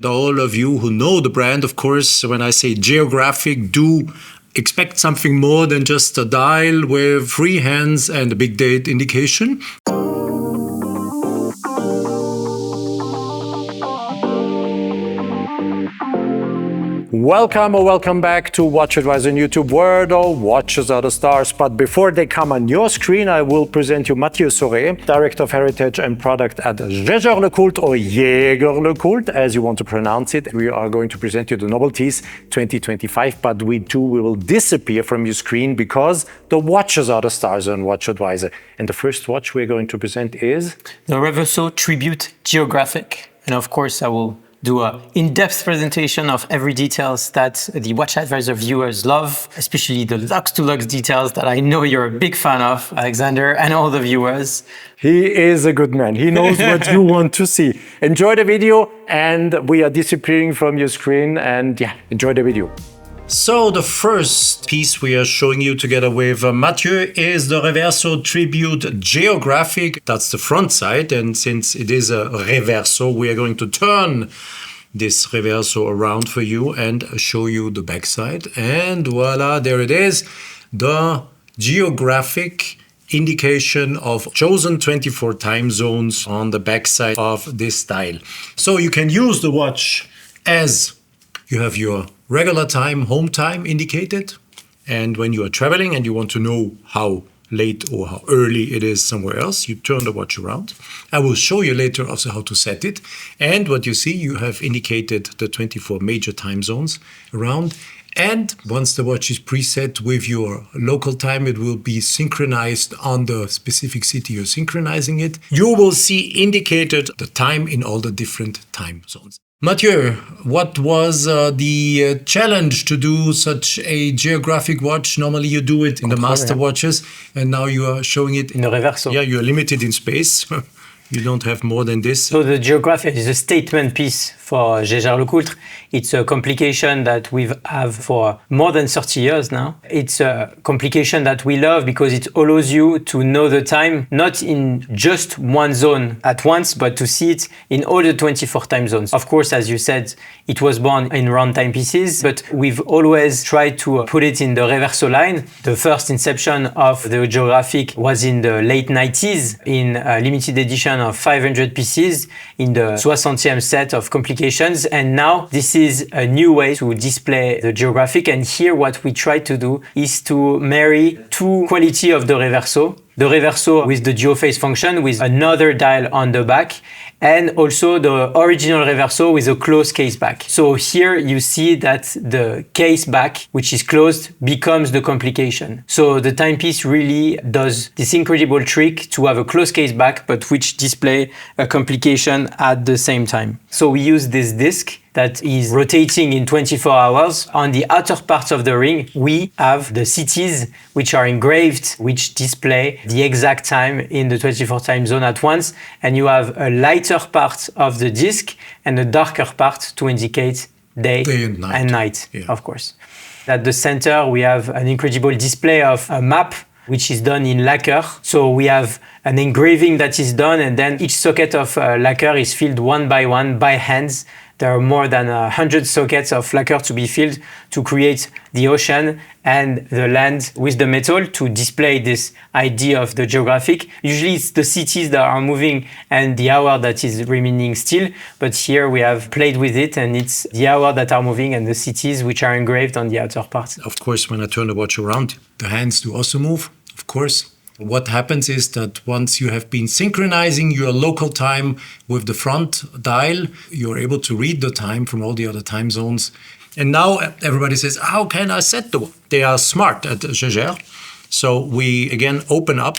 All of you who know the brand, of course, when I say geographic, do expect something more than just a dial with 3 hands and a big date indication. Welcome or welcome back to WatchAdvisor on YouTube, where the watches are the stars. But before they come on your screen, I will present you Mathieu Sauret, Director of Heritage and Product at Jaeger-LeCoultre, or Jaeger-LeCoultre, as you want to pronounce it. We are going to present you the novelties 2025, but we will disappear from your screen because the watches are the stars on WatchAdvisor. And the first watch we're going to present is the Reverso Tribute Geographic. And of course, I will do an in-depth presentation of every details that the WatchAdvisor viewers love, especially the lux-to-lux details that I know you're a big fan of, Alexander, and all the viewers. He is a good man. He knows what you want to see. Enjoy the video, and we are disappearing from your screen, and yeah, enjoy the video. So the first piece we are showing you together with Mathieu is the Reverso Tribute Geographic. That's the front side, and since it is a Reverso, we are going to turn this Reverso around for you and show you the back side. And voila, there it is, the geographic indication of chosen 24 time zones on the back side of this dial. So you can use the watch as you have your regular time, home time indicated. And when you are traveling and you want to know how late or how early it is somewhere else, you turn the watch around. I will show you later also how to set it. And what you see, you have indicated the 24 major time zones around. And once the watch is preset with your local time, it will be synchronized on the specific city you're synchronizing it. You will see indicated the time in all the different time zones. Mathieu, what was the challenge to do such a geographic watch? Normally you do it in the master watches, and now you are showing it in the Reverso. Yeah, you are limited in space. You don't have more than this. So the geographic is a statement piece for Jaeger-LeCoultre. It's a complication that we have for more than 30 years now. It's a complication that we love because it allows you to know the time, not in just one zone at once, but to see it in all the 24 time zones. Of course, as you said, it was born in round timepieces, but we've always tried to put it in the Reverso line. The first inception of the geographic was in the late 90s in a limited edition of 500 pieces in the 60th set of complications, and now this is a new way to display the geographic. And here what we try to do is to marry two quality of the Reverso with the geophase function with another dial on the back, and also the original Reverso with a closed case back. So here you see that the case back, which is closed, becomes the complication. So the timepiece really does this incredible trick to have a closed case back, but which display a complication at the same time. So we use this disc that is rotating in 24 hours. On the outer part of the ring, we have the cities which are engraved, which display the exact time in the 24 time zone at once. And you have a lighter part of the disc and a darker part to indicate day and night, yeah. Of course. At the center, we have an incredible display of a map which is done in lacquer. So we have an engraving that is done, and then each socket of lacquer is filled one by hands. There are more than 100 sockets of lacquer to be filled to create the ocean and the land with the metal to display this idea of the geographic. Usually it's the cities that are moving and the hour that is remaining still, but here we have played with it, and it's the hour that are moving and the cities which are engraved on the outer part. Of course, when I turn the watch around, the hands do also move, of course. What happens is that once you have been synchronizing your local time with the front dial, you're able to read the time from all the other time zones. And now everybody says, how can I set the one? They are smart at Jaeger. So we again open up.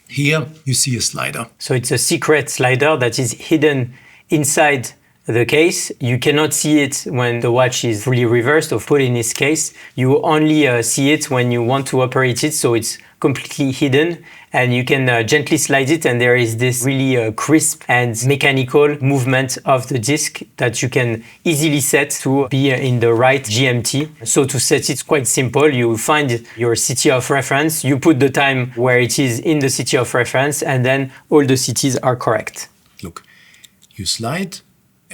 Here you see a slider. So it's a secret slider that is hidden inside the case. You cannot see it when the watch is fully reversed or put in its case. You only see it when you want to operate it, so it's completely hidden, and you can gently slide it, and there is this really crisp and mechanical movement of the disc that you can easily set to be in the right GMT. So to set it's quite simple. You find your city of reference, you put the time where it is in the city of reference, and then all the cities are correct. Look, you slide,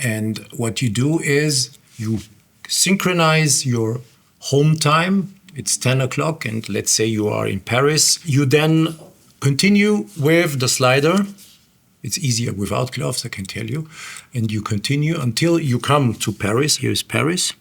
And what you do is you synchronize your home time. It's 10 o'clock, and let's say you are in Paris. You then continue with the slider. It's easier without gloves, I can tell you. And you continue until you come to Paris. Here's Paris.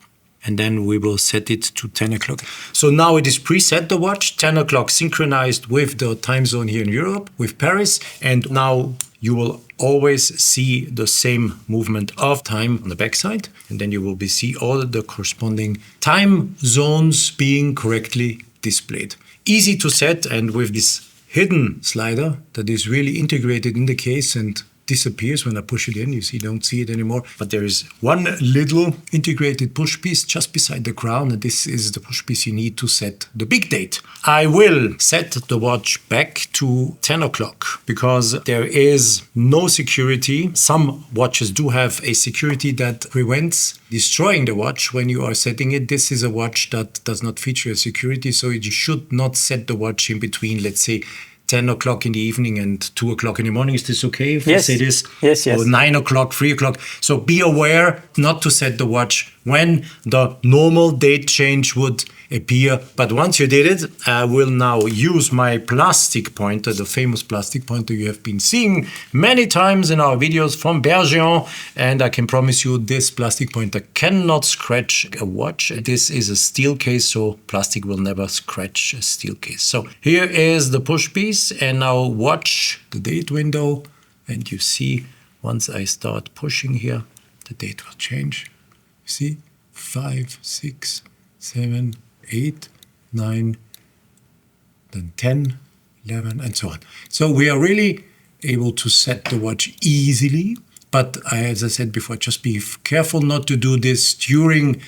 And then we will set it to 10 o'clock. So now it is preset, the watch, 10 o'clock synchronized with the time zone here in Europe, with Paris. And now you will always see the same movement of time on the backside. And then you will see all the corresponding time zones being correctly displayed. Easy to set, and with this hidden slider that is really integrated in the case and disappears when I push it in. You see, don't see it anymore. But there is one little integrated push piece just beside the crown, and this is the push piece you need to set the big date. I will set the watch back to 10 o'clock because there is no security. Some watches do have a security that prevents destroying the watch when you are setting it. This is a watch that does not feature a security, so you should not set the watch in between, let's say, 10 o'clock in the evening and 2 o'clock in the morning. Is this okay if I say this? Yes, yes. Or 9 o'clock, 3 o'clock. So be aware not to set the watch when the normal date change would appear. But once you did it, I will now use my plastic pointer, the famous plastic pointer you have been seeing many times in our videos from Bergeon. And I can promise you this plastic pointer cannot scratch a watch. This is a steel case, so plastic will never scratch a steel case. So here is the push piece, and now watch the date window. And you see, once I start pushing here, the date will change. You see, 5, 6, 7, 8, 9, then 10, 11, and so on. So we are really able to set the watch easily, but as I said before, just be careful not to do this during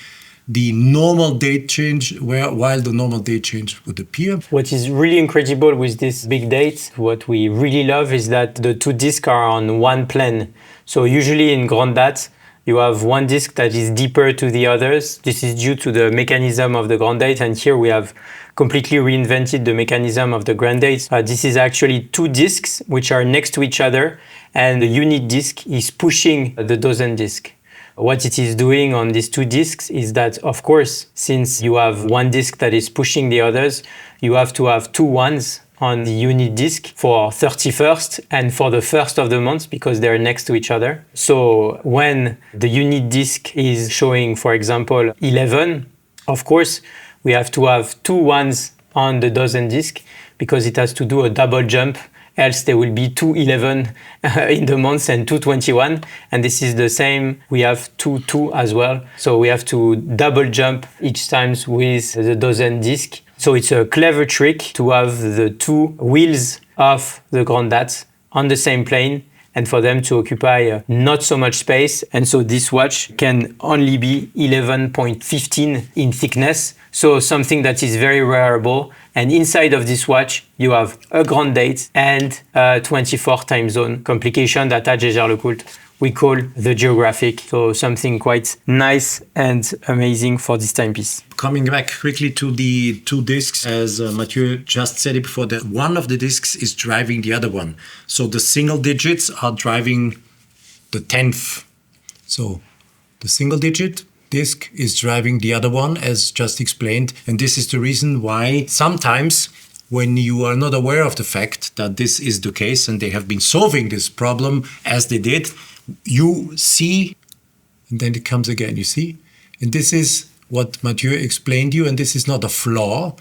the normal date change, while the normal date change would appear. What is really incredible with this big date, what we really love, is that the two discs are on one plane. So usually in grand date, you have one disc that is deeper to the others. This is due to the mechanism of the grand date, and here we have completely reinvented the mechanism of the grand date. This is actually two discs which are next to each other, and the unit disc is pushing the dozen disc. What it is doing on these two discs is that, of course, since you have one disc that is pushing the others, you have to have two ones on the unit disc for 31st and for the first of the month because they're next to each other. So when the unit disc is showing, for example, 11, of course, we have to have two ones on the dozen disc because it has to do a double jump. Else there will be 211 in the months and 221. And this is the same. We have 2 as well. So we have to double jump each time with the dozen disc. So it's a clever trick to have the two wheels of the grand date on the same plane and for them to occupy not so much space. And so this watch can only be 11.15 in thickness. So something that is very wearable. And inside of this watch, you have a grand date and a 24 time zone complication that at Jaeger-LeCoultre we call the geographic. So something quite nice and amazing for this timepiece. Coming back quickly to the two discs, as Mathieu just said it before, that one of the discs is driving the other one. So the single digits are driving the 10th. So the single digit disc is driving the other one, as just explained. And this is the reason why sometimes when you are not aware of the fact that this is the case and they have been solving this problem as they did, you see, and then it comes again, you see? And this is what Mathieu explained to you, and this is not a flaw.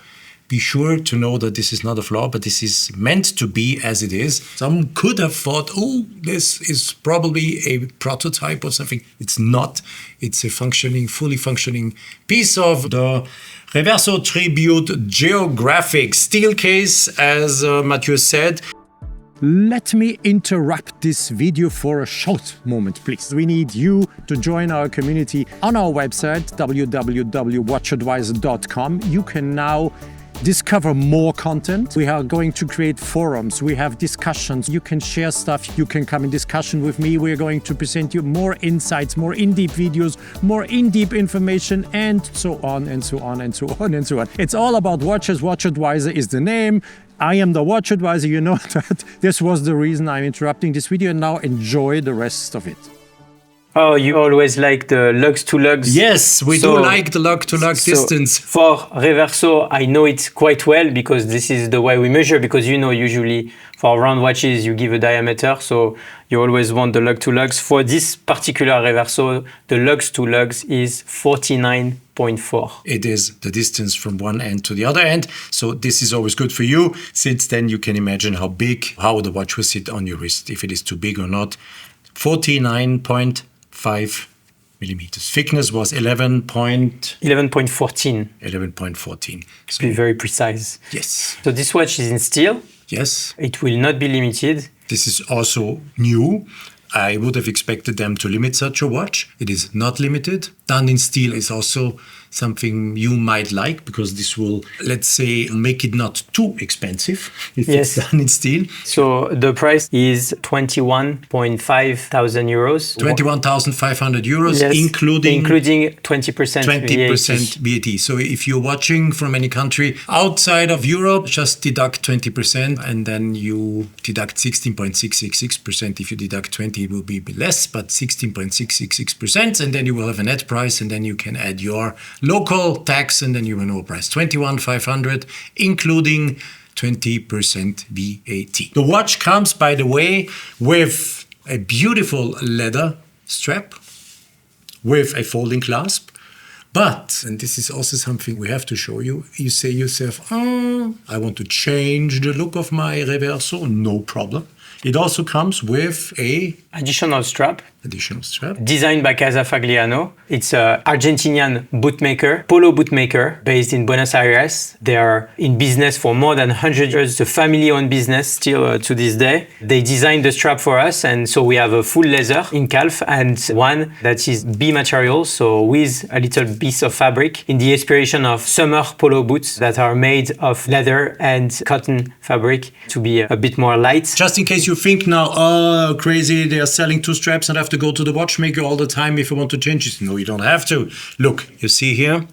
Be sure to know that this is not a flaw, but this is meant to be as it is. Some could have thought, oh, this is probably a prototype or something. It's not. It's a functioning, fully functioning piece of the Reverso Tribute Geographic steel case, as Mathieu said. Let me interrupt this video for a short moment, please. We need you to join our community on our website, www.watchadvisor.com. You can now discover more content. We are going to create forums. We have discussions. You can share stuff. You can come in discussion with me. We're going to present you more insights, more in-depth videos, more in-depth information, and so on and so on and so on and so on. It's all about watches. WatchAdvisor is the name. I am the watch advisor, you know that. This was the reason I'm interrupting this video, and now enjoy the rest of it. Oh, you always like the lugs to lugs. Yes, we do like the lug-to-lug distance. For Reverso, I know it quite well because this is the way we measure, because usually for round watches you give a diameter, so you always want the lug to lugs. For this particular Reverso, the lugs to lugs is 49.4. It is the distance from one end to the other end, so this is always good for you, since then you can imagine how the watch will sit on your wrist, if it is too big or not. 49.5 millimeters. Thickness was 11.14. 11.14. To be very precise. Yes. So this watch is in steel. Yes. It will not be limited. This is also new. I would have expected them to limit such a watch. It is not limited. Done in steel is also something you might like, because this will, let's say, make it not too expensive if it's done in steel. So the price is 21.5 thousand euros. 21,500 euros, yes, including 20% VAT. So if you're watching from any country outside of Europe, just deduct 20%, and then you deduct 16.666%. If you deduct 20, it will be less, but 16.666%, and then you will have a net price, and then you can add your local tax, and then you will know a price. 21,500, including 20% VAT. The watch comes, by the way, with a beautiful leather strap, with a folding clasp. But, and this is also something we have to show you, you say yourself, I want to change the look of my Reverso. No problem. It also comes with a additional strap. Designed by Casa Fagliano. It's an Argentinian bootmaker, polo bootmaker based in Buenos Aires. They are in business for more than 100 years. It's a family-owned business still to this day. They designed the strap for us, and so we have a full leather in calf and one that is B material, so with a little piece of fabric in the inspiration of summer polo boots that are made of leather and cotton fabric to be a bit more light. Just in case you think now, oh, crazy, they are selling two straps and I have to go to the watchmaker all the time if I want to change it. No, you don't have to. Look, you see here,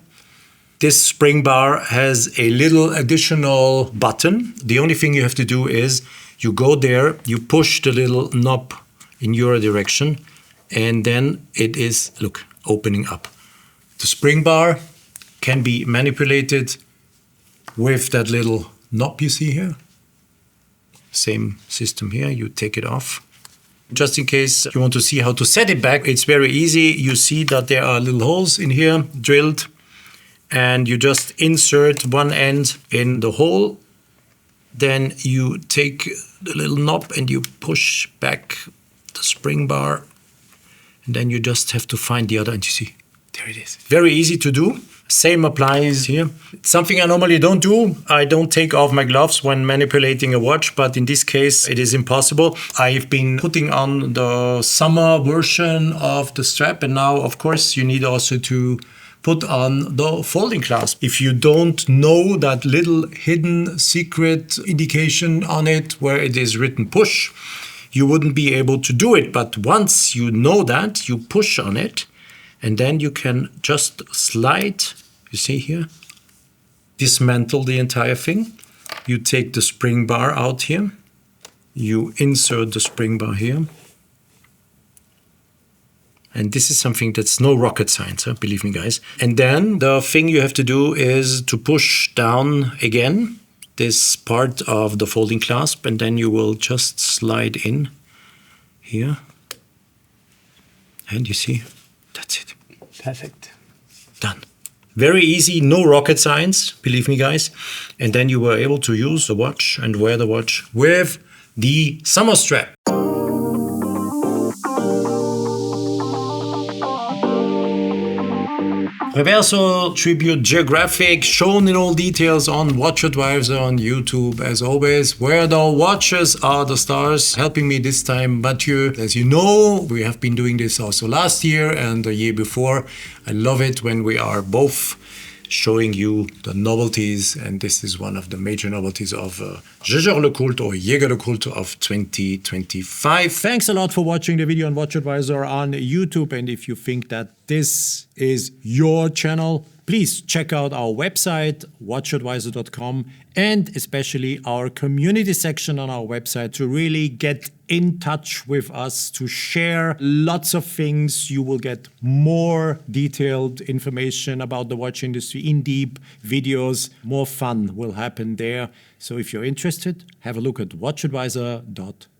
this spring bar has a little additional button. The only thing you have to do is you go there, you push the little knob in your direction, and then it is, look, opening up. The spring bar can be manipulated with that little knob you see here. Same system here, you take it off. Just in case you want to see how to set it back, it's very easy. You see that there are little holes in here drilled, and you just insert one end in the hole. Then you take the little knob and you push back the spring bar, and then you just have to find the other end. You see, there it is. Very easy to do. Same applies here. It's something I normally don't do. I don't take off my gloves when manipulating a watch, but in this case it is impossible. I've been putting on the summer version of the strap, and now of course you need also to put on the folding clasp. If you don't know that little hidden secret indication on it where it is written push, you wouldn't be able to do it. But once you know that, you push on it, and then you can just slide, you see here, dismantle the entire thing. You take the spring bar out here, you insert the spring bar here. And this is something that's no rocket science, believe me, guys. And then the thing you have to do is to push down again this part of the folding clasp, and then you will just slide in here. And you see, that's it. Perfect. Done. Very easy, no rocket science, believe me, guys. And then you were able to use the watch and wear the watch with the summer strap. Reverso Tribute Geographic, shown in all details on WatchAdvisor on YouTube, as always. Where the watches are the stars. Helping me this time, Mathieu. As you know, we have been doing this also last year and the year before. I love it when we are both showing you the novelties, and this is one of the major novelties of Jaeger-LeCoultre or Jaeger-LeCoultre of 2025. Thanks a lot for watching the video on WatchAdvisor on YouTube, and if you think that this is your channel, Please check out our website, WatchAdvisor.com, and especially our community section on our website to really get in touch with us, to share lots of things. You will get more detailed information about the watch industry, in-depth videos. More fun will happen there. So if you're interested, have a look at WatchAdvisor.com.